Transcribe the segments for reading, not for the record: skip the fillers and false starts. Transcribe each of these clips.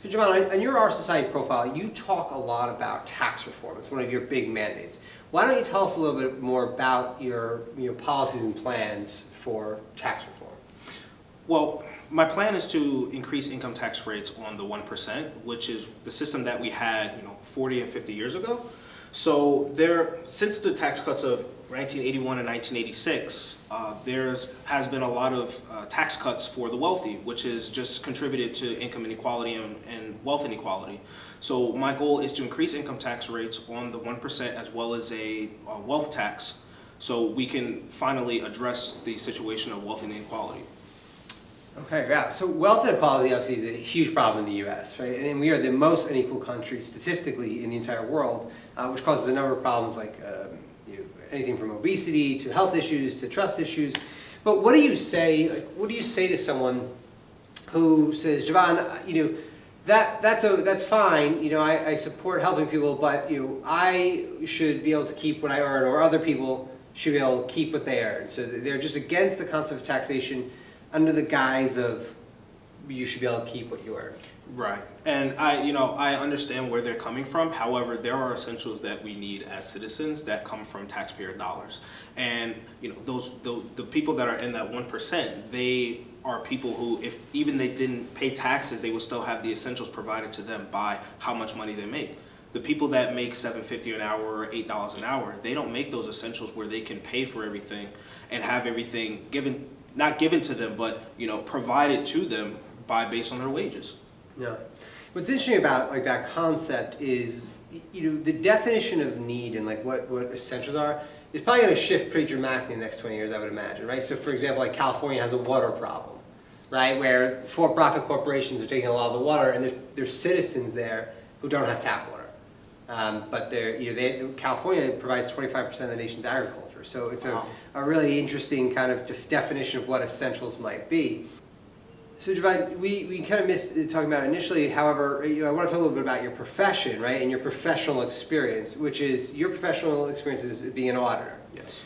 So Javahn, on your Our Society profile, you talk a lot about tax reform. It's one of your big mandates. Why don't you tell us a little bit more about your policies and plans for tax reform? Well, my plan is to increase income tax rates on the 1%, which is the system that we had 40 and 50 years ago. So since the tax cuts of 1981 and 1986, there has been a lot of tax cuts for the wealthy, which has just contributed to income inequality and wealth inequality. So my goal is to increase income tax rates on the 1% as well as a wealth tax, so we can finally address the situation of wealth inequality. Okay, yeah. So wealth inequality obviously is a huge problem in the U.S., right? And we are the most unequal country statistically in the entire world, which causes a number of problems like anything from obesity to health issues to trust issues. But what do you say? What do you say to someone who says, Javahn, that's fine. I support helping people, but I should be able to keep what I earn, or other people should be able to keep what they earn. So they're just against the concept of taxation under the guise of you should be able to keep what you earn. Right, and I understand where they're coming from. However, there are essentials that we need as citizens that come from taxpayer dollars, and the people that are in that 1%, they are people who, if even they didn't pay taxes, they would still have the essentials provided to them by how much money they make. The people that make $7.50 an hour or $8 an hour, they don't make those essentials where they can pay for everything and have everything not given to them, but provided to them based on their wages. Yeah. What's interesting about that concept is the definition of need and what essentials are is probably going to shift pretty dramatically in the next 20 years, I would imagine, right? So for example, California has a water problem, right, where for-profit corporations are taking a lot of the water, and there's citizens there who don't have tap water. But California provides 25% of the nation's agriculture, so it's a really interesting kind of definition of what essentials might be. So Javahn, we kind of missed talking about it initially. However, I want to talk a little bit about your profession, right, and your professional experience, which is your professional experience is being an auditor. Yes.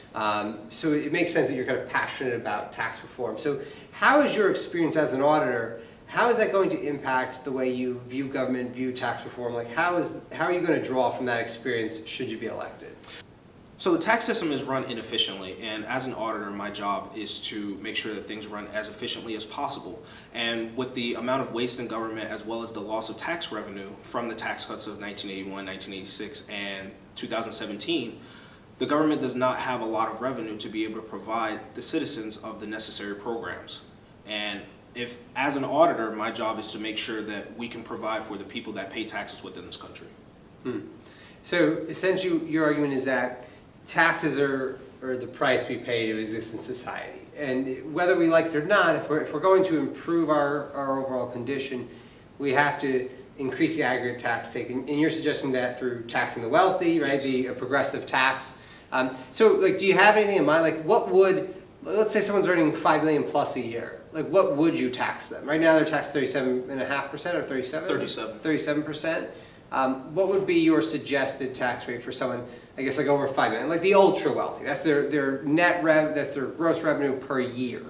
So it makes sense that you're kind of passionate about tax reform. So how is your experience as an auditor? How is that going to impact the way you view government, view tax reform? How are you going to draw from that experience should you be elected? So the tax system is run inefficiently, and as an auditor, my job is to make sure that things run as efficiently as possible. And with the amount of waste in government, as well as the loss of tax revenue from the tax cuts of 1981, 1986, and 2017, the government does not have a lot of revenue to be able to provide the citizens of the necessary programs. And as an auditor, my job is to make sure that we can provide for the people that pay taxes within this country. So essentially your argument is that taxes are the price we pay to exist in society. And whether we like it or not, if we're going to improve our overall condition, we have to increase the aggregate tax take. And you're suggesting that through taxing the wealthy, right? A progressive tax. So do you have anything in mind? Let's say someone's earning $5 million plus a year. What would you tax them? Right now they're taxed 37.5% or 37? 37%. What would be your suggested tax rate for someone, I guess, over $5 million, the ultra wealthy? That's their net that's their gross revenue per year.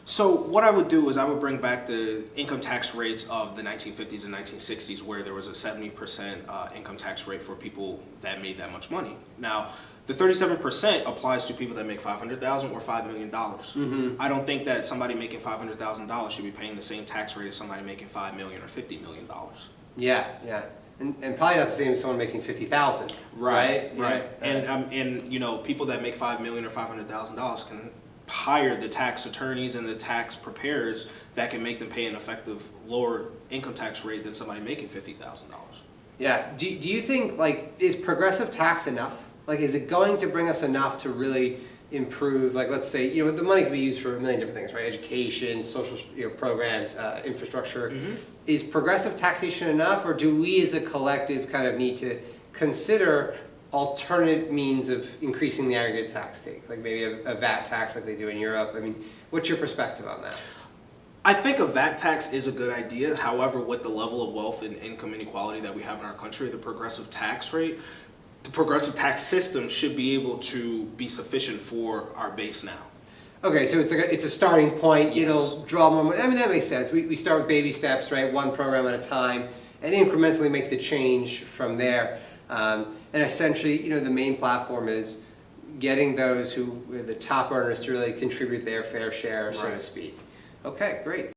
So what I would do is I would bring back the income tax rates of the 1950s and 1960s, where there was a 70% income tax rate for people that made that much money. Now, the 37% applies to people that make $500,000 or $5 million. Mm-hmm. I don't think that somebody making $500,000 should be paying the same tax rate as somebody making $5 million or $50 million. Yeah. And probably not the same as someone making $50,000. Right. And people that make $5 million or $500,000 can hire the tax attorneys and the tax preparers that can make them pay an effective lower income tax rate than somebody making $50,000. Yeah. Do you think is progressive tax enough? Is it going to bring us enough to really improve? Let's say the money can be used for a million different things, right? Education, social programs, infrastructure. Mm-hmm. Is progressive taxation enough, or do we as a collective kind of need to consider alternate means of increasing the aggregate tax take, maybe a VAT tax like they do in Europe? I mean, what's your perspective on that? I think a VAT tax is a good idea. However, with the level of wealth and income inequality that we have in our country, the progressive tax system should be able to be sufficient for our base now. Okay, so it's a starting point, Yes. it'll draw more, I mean, that makes sense. We start with baby steps, right, one program at a time, and incrementally make the change from there. And essentially, the main platform is getting those who are the top earners to really contribute their fair share, so to Right. speak. Okay, great.